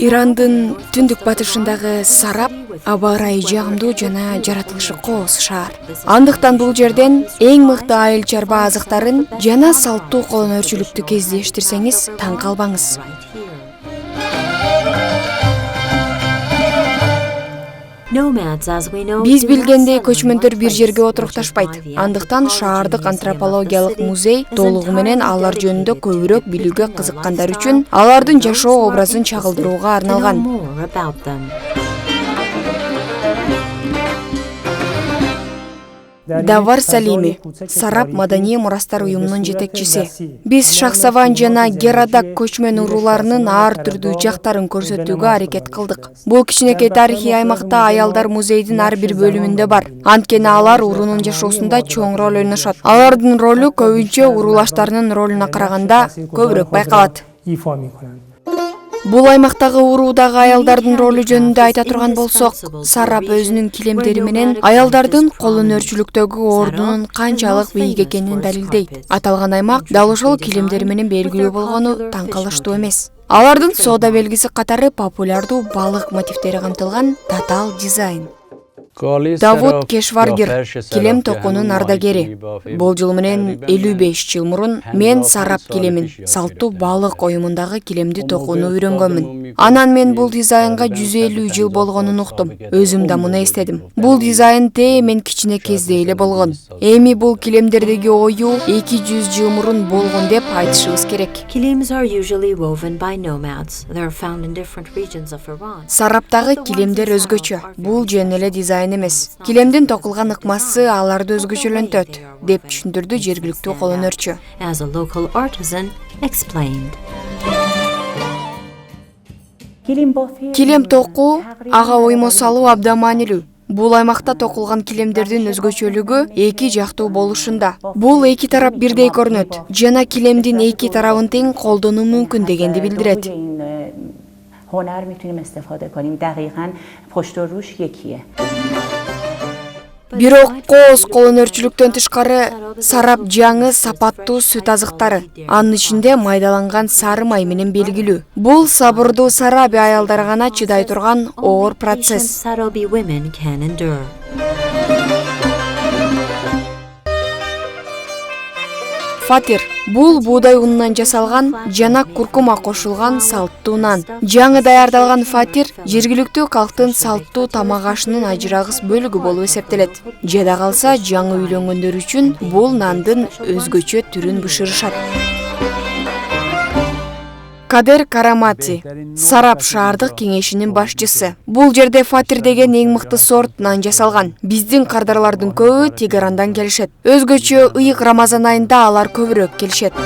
Ирандын түндүк батышындагы Сарап аба ырайы жагымдуу жана жаратылышы кооз шаар. Андыктан бул жерден эң мыкты айыл чарба азыктарын жана салттуу колөнөрчүлүктү кездештирсеңиз таң калбаңыз. Биз билгендей көчмөндөр бир жерге отурукташпайт. Андыктан шаардык антропологиялык музей толугу менен алар жөнүндө көбүрөөк билүүгө кызыккандар үчүн алардын жашоо образын чагылдырууга арналган. Давар Салими, Сарап маданий мурастар уюмунун жетекчиси. Биз Шахсаван жана Герадак көчмөн урууларынын ар түрдүү жактарын көрсөтүүгө аракет кылдык. Бул кичинекей тарыхый аймакта аялдар музейдин ар бир бөлүмүндө бар. Анткени алар уруунун жашоосунда чоң роль ойношот. Алардын ролу көбүнчө уруулаштарынын ролуна караганда көбүрөөк байкалат. Бул аймактагы уруулдагы аялдардын ролу жөнүндө айта турган болсок, Сарап өзүнүн килемдери менен аялдардын колөнөрчүлүктөгү ордунун канчалык бийик экенин далилдейт. Аталган аймак дал ошол килемдери менен белгилүү болгону таң калыштуу эмес. Алардын соода белгиси катары популярдуу балык мотивтери камтылган татаал дизайн. Давуд Кешваргер, килем токуунун ардагери. Болжол менен 55 жыл мурун мен Сарап килемин, салттуу балык оюмундагы килемди токууну үйрөнгөнмүн. Анан мен бул дизайнга 150 жыл болгонун уктум. Өзүм да муну эстедим. Бул дизайн мен кичине кезде эле болгон. Эми бул килемдердеги ою 200 жыл мурун болгон деп айтышыбыз керек. Сараптагы килемдер өзгөчө. Бул жөн эле дизайн эмес. Килемдин токулган ыкмасы аларды өзгөчөлөнтөт, деп түшүндүрдү жергиликтүү колөнөрчү. Килем токуу ага оймо салуу абдан маанилүү. Бул аймакта токулган килемдердин өзгөчөлүгү эки жактуу болушунда. Бул эки тарап бирдей көрүнөт жана килемдин эки тарабын тең колдонуу мүмкүн дегенди билдирет. هنر میتونیم استفاده کنیم دقیقاً پشت و روش یکیه. Бирок кооз колөнөрчүлүктөн тышкары Сарап жаңы сапаттуу сүт азыктары. Анын ичинде майдаланган сары май менен белгилүү. Бул сабырдуу сараби аялдар гана чыдай турган оор процесс. Фатир бул буудай унунан жасалган жана куркума кошулган салттуу нан. Жаңы даярдалган фатир жергиликтүү калктын салттуу тамак ашынын ажырагыс бөлүгү болуп эсептелет. Жада калса жаңы үйлөнгөндөр үчүн бул нандын өзгөчө түрүн бышырышат. Кадер Карамати, Сарап шаардык кеңешинин башчысы. Бул жерде фатир деген эң мыкты сорт нан жасалган. Биздин кардарлардын көбү Тегерандан келишет. Өзгөчө ыйык Рамазан айында алар көбүрөөк келишет.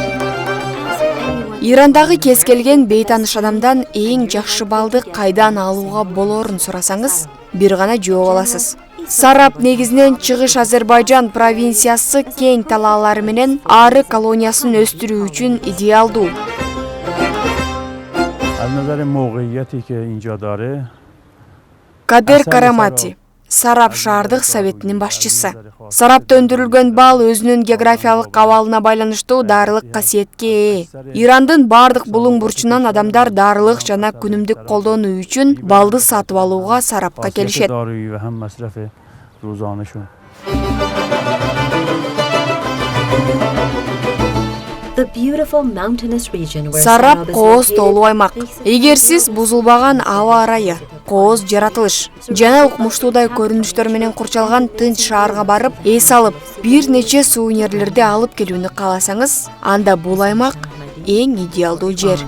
Ирандагы кез келген бейтаныш адамдан эң жакшы балды кайдан алууга болоорун сурасаңыз, бир гана жооп аласыз. Сарап негизинен Чыгыш Азербайжан провинциясы кең талаалары менен ары колониясын өстүрүү үчүн идеалдуу. Кадер Карамати, Сарап шаардык советинин башчысы. Сарапта өндүрүлгөн бал өзүнүн географиялык абалына байланыштуу дарылык касиетке ээ. Ирандын бардык булуң бурчунан адамдар дарылык жана күнүмдүк колдонуу үчүн балды сатып алууга Сарапка келишет. Сарап кооз толуу аймак. Эгер сиз бузулбаган аба ырайы, кооз жаратылыш жана укмуштуудай көрүнүштөр менен курчалган тынч шаарга барып, эс алып, бир нече сувенирлерди алып келүүнү кааласаңыз, анда бул аймак эң идеалдуу жер.